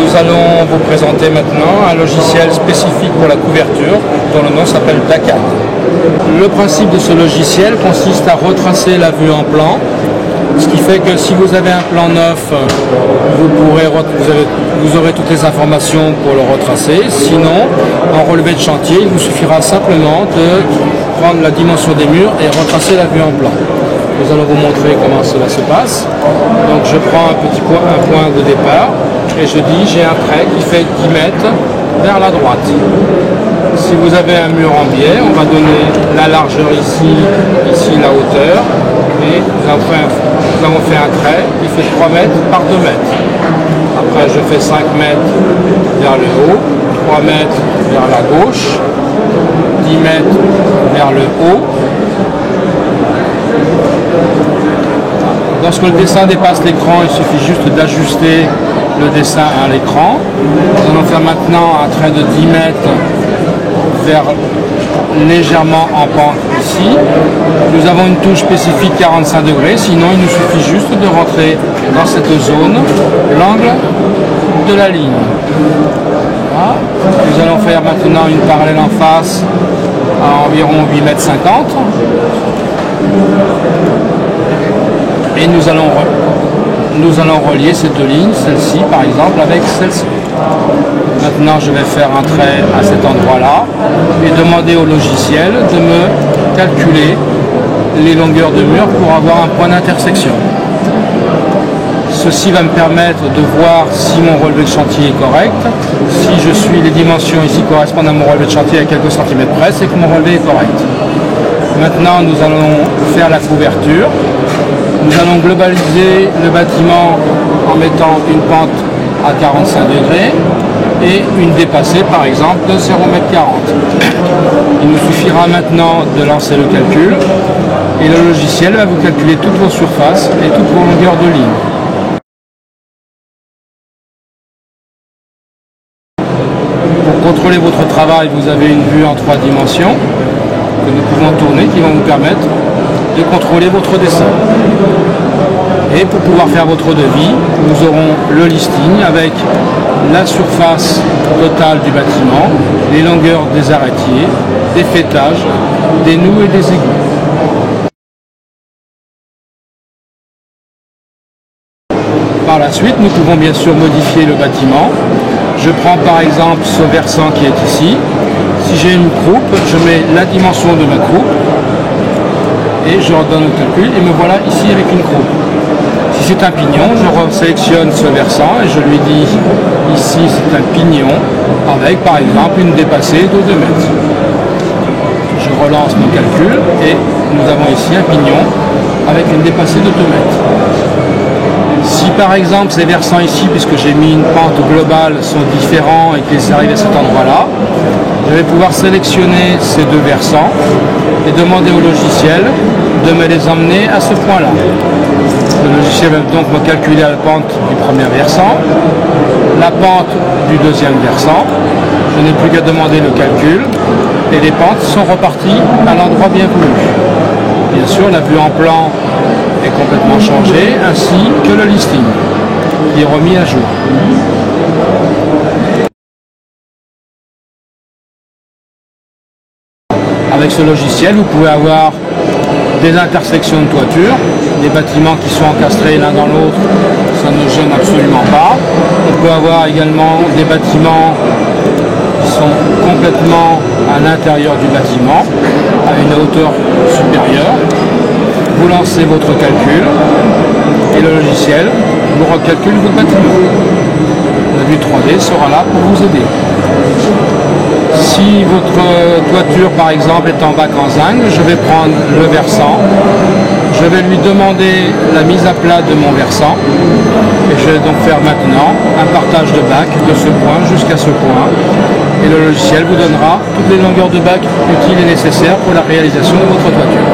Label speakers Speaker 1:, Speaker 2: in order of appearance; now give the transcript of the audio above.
Speaker 1: Nous allons vous présenter maintenant un logiciel spécifique pour la couverture dont le nom s'appelle DACAD. Le principe de ce logiciel consiste à retracer la vue en plan, ce qui fait que si vous avez un plan neuf, vous aurez toutes les informations pour le retracer. Sinon, en relevé de chantier, il vous suffira simplement de prendre la dimension des murs et retracer la vue en plan. Nous allons vous montrer comment cela se passe. Donc je prends un point de départ et je dis j'ai un trait qui fait 10 mètres vers la droite. Si vous avez un mur en biais, on va donner la largeur ici la hauteur et nous avons fait un trait qui fait 3 mètres par 2 mètres. Après je fais 5 mètres vers le haut, 3 mètres vers la gauche, 10 mètres vers le haut. Lorsque le dessin dépasse l'écran, il suffit juste d'ajuster le dessin à l'écran. Nous allons faire maintenant un trait de 10 mètres vers légèrement en pente ici. Nous avons une touche spécifique 45 degrés, sinon il nous suffit juste de rentrer dans cette zone l'angle de la ligne. Voilà. Nous allons faire maintenant une parallèle en face à environ 8,50 mètres. Et nous allons relier ces deux lignes, celle-ci par exemple avec celle-ci. Maintenant je vais faire un trait à cet endroit-là et demander au logiciel de me calculer les longueurs de mur pour avoir un point d'intersection. Ceci va me permettre de voir si mon relevé de chantier est correct. Si les dimensions ici correspondent à mon relevé de chantier à quelques centimètres près, c'est que mon relevé est correct. Maintenant nous allons faire la couverture. Nous allons globaliser le bâtiment en mettant une pente à 45 degrés et une dépassée par exemple de 0,40 m. Il nous suffira maintenant de lancer le calcul et le logiciel va vous calculer toutes vos surfaces et toutes vos longueurs de ligne. Pour contrôler votre travail, vous avez une vue en 3 dimensions que nous pouvons tourner qui vont vous permettre de contrôler votre dessin. Et pour pouvoir faire votre devis, nous aurons le listing avec la surface totale du bâtiment, les longueurs des arrêtiers, des faîtages, des noues et des égouts. Par la suite, nous pouvons bien sûr modifier le bâtiment. Je prends par exemple ce versant qui est ici. Si j'ai une croupe, je mets la dimension de ma croupe et je redonne le calcul et me voilà ici avec une croupe. Si c'est un pignon, je sélectionne ce versant et je lui dis ici c'est un pignon avec par exemple une dépassée de 2 mètres. Je relance mon calcul et nous avons ici un pignon avec une dépassée de 2 mètres. Si par exemple ces versants ici, puisque j'ai mis une pente globale, sont différents et qu'ils arrivent à cet endroit-là, je vais pouvoir sélectionner ces deux versants et demander au logiciel de me les emmener à ce point-là. Le logiciel va donc me calculer la pente du premier versant, la pente du deuxième versant. Je n'ai plus qu'à demander le calcul et les pentes sont reparties à l'endroit bien voulu. Bien sûr, la vue en plan est complètement changée, ainsi que le listing qui est remis à jour. Avec ce logiciel, vous pouvez avoir des intersections de toiture, des bâtiments qui sont encastrés l'un dans l'autre, ça ne gêne absolument pas. On peut avoir également des bâtiments qui sont complètement à l'intérieur du bâtiment, à une hauteur supérieure. Vous lancez votre calcul et le logiciel vous recalcule votre bâtiment. La vue 3D sera là pour vous aider. Si votre toiture par exemple est en bac en zinc, je vais prendre le versant, je vais lui demander la mise à plat de mon versant et je vais donc faire maintenant un partage de bac de ce point jusqu'à ce point et le logiciel vous donnera toutes les longueurs de bac utiles et nécessaires pour la réalisation de votre toiture.